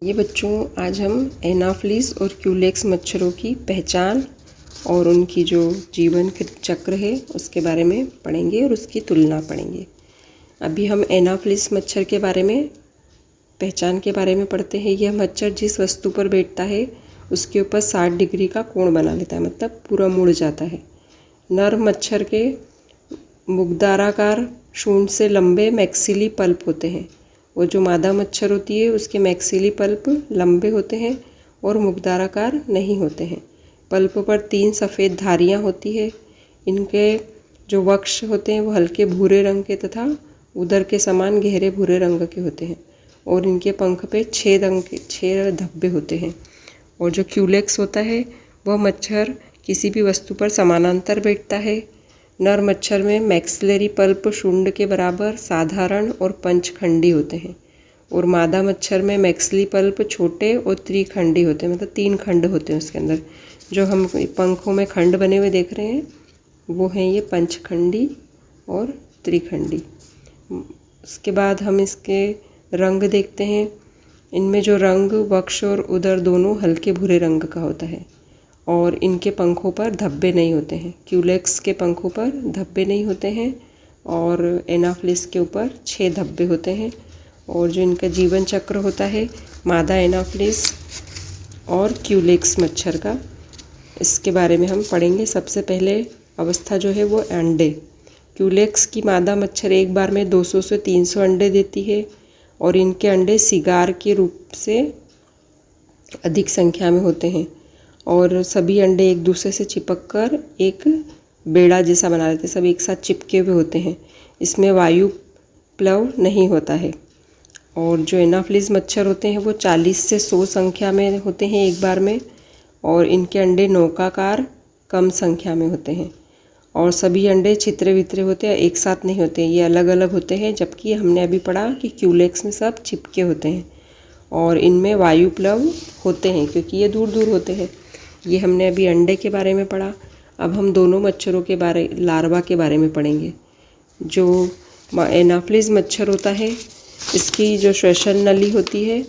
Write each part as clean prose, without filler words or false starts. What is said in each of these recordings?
ये बच्चों आज हम एनाफ्लिस और क्यूलेक्स मच्छरों की पहचान और उनकी जो जीवन चक्र है उसके बारे में पढ़ेंगे और उसकी तुलना पढ़ेंगे। अभी हम एनाफ्लिस मच्छर के बारे में पहचान के बारे में पढ़ते हैं। यह मच्छर जिस वस्तु पर बैठता है उसके ऊपर 60 डिग्री का कोण बना लेता है, मतलब पूरा मुड़ जाता है। नर मच्छर के मुग्धाराकार शूंड से लंबे मैक्सिली पल्प होते हैं। वो जो मादा मच्छर होती है उसके मैक्सिली पल्प लंबे होते हैं और मुग्धाराकार नहीं होते हैं। पल्प पर 3 सफ़ेद धारियाँ होती है। इनके जो वक्ष होते हैं वो हल्के भूरे रंग के तथा उदर के समान गहरे भूरे रंग के होते हैं और इनके पंख पे 6 धब्बे होते हैं। और जो क्यूलेक्स होता है वह मच्छर किसी भी वस्तु पर समानांतर बैठता है। नर मच्छर में मैक्सिलरी पल्प शूंड के बराबर साधारण और पंचखंडी होते हैं और मादा मच्छर में मैक्सिली पल्प छोटे और त्रिखंडी होते हैं, मतलब 3 खंड होते हैं उसके अंदर। जो हम पंखों में खंड बने हुए देख रहे हैं वो हैं ये पंचखंडी और त्रिखंडी। उसके बाद हम इसके रंग देखते हैं। इनमें जो रंग वक्ष और उदर दोनों हल्के भूरे रंग का होता है और इनके पंखों पर धब्बे नहीं होते हैं। क्यूलेक्स के पंखों पर धब्बे नहीं होते हैं और एनाफ्लिस के ऊपर 6 धब्बे होते हैं। और जो इनका जीवन चक्र होता है मादा एनाफ्लिस और क्यूलेक्स मच्छर का, इसके बारे में हम पढ़ेंगे। सबसे पहले अवस्था जो है वो अंडे। क्यूलेक्स की मादा मच्छर एक बार में 200 से 300 अंडे देती है और इनके अंडे सिगार के रूप से अधिक संख्या में होते हैं और सभी अंडे एक दूसरे से चिपक कर एक बेड़ा जैसा बना लेते हैं, सब एक साथ चिपके हुए होते हैं। इसमें वायु प्लव नहीं होता है। और जो एनाफ्लिस मच्छर होते हैं वो 40 से 100 संख्या में होते हैं एक बार में और इनके अंडे नौकाकार कम संख्या में होते हैं और सभी अंडे छितरे वितरे होते हैं, एक साथ नहीं होते, ये अलग अलग होते हैं। जबकि हमने अभी पढ़ा कि क्यूलेक्स में सब चिपके होते हैं और इनमें वायु प्लव होते हैं क्योंकि ये दूर दूर होते हैं। ये हमने अभी अंडे के बारे में पढ़ा। अब हम दोनों मच्छरों के बारे लार्वा के बारे में पढ़ेंगे। जो एनाफ्लिस मच्छर होता है इसकी जो श्वसन नली होती है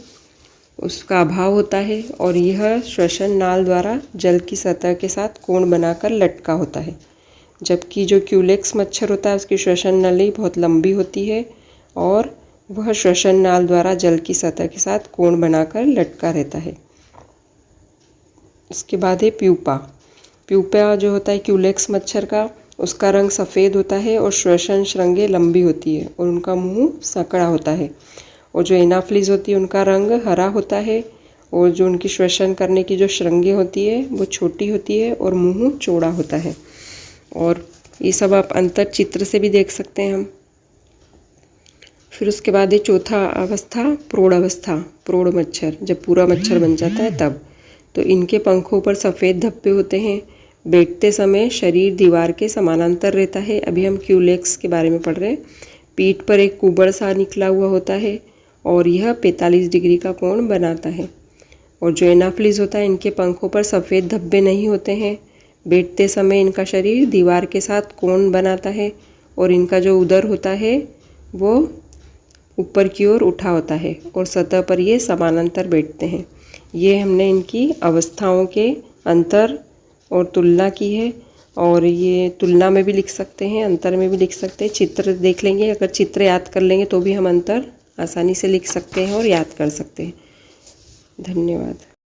उसका अभाव होता है और यह श्वसन नाल द्वारा जल की सतह के साथ कोण बनाकर लटका होता है। जबकि जो क्यूलेक्स मच्छर होता है उसकी श्वसन नली बहुत लंबी होती है और वह श्वसन नाल द्वारा जल की सतह के साथ कोण बनाकर लटका रहता है। इसके बाद है प्यूपा। प्यूपा जो होता है क्यूलेक्स मच्छर का, उसका रंग सफ़ेद होता है और श्वसन श्रृंगें लंबी होती है और उनका मुंह संकड़ा होता है। और जो एनाफ्लिस होती है उनका रंग हरा होता है और जो उनकी श्वसन करने की जो श्रृंगें होती है वो छोटी होती है और मुंह चौड़ा होता है। और ये सब आप अंतर चित्र से भी देख सकते हैं हम। फिर उसके बाद है चौथा अवस्था प्रौढ़ अवस्था। प्रौढ़ मच्छर जब पूरा मच्छर बन जाता है तब तो इनके पंखों पर सफ़ेद धब्बे होते हैं। बैठते समय शरीर दीवार के समानांतर रहता है। अभी हम क्यूलेक्स के बारे में पढ़ रहे हैं। पीठ पर एक कुबड़ सा निकला हुआ होता है और यह 45 डिग्री का कोण बनाता है। और जो एनाफ्लिस होता है इनके पंखों पर सफ़ेद धब्बे नहीं होते हैं। बैठते समय इनका शरीर दीवार के साथ कोण बनाता है और इनका जो उदर होता है वो ऊपर की ओर उठा होता है और सतह पर ये समानांतर बैठते हैं। ये हमने इनकी अवस्थाओं के अंतर और तुलना की है और ये तुलना में भी लिख सकते हैं, अंतर में भी लिख सकते हैं। चित्र देख लेंगे, अगर चित्र याद कर लेंगे तो भी हम अंतर आसानी से लिख सकते हैं और याद कर सकते हैं। धन्यवाद।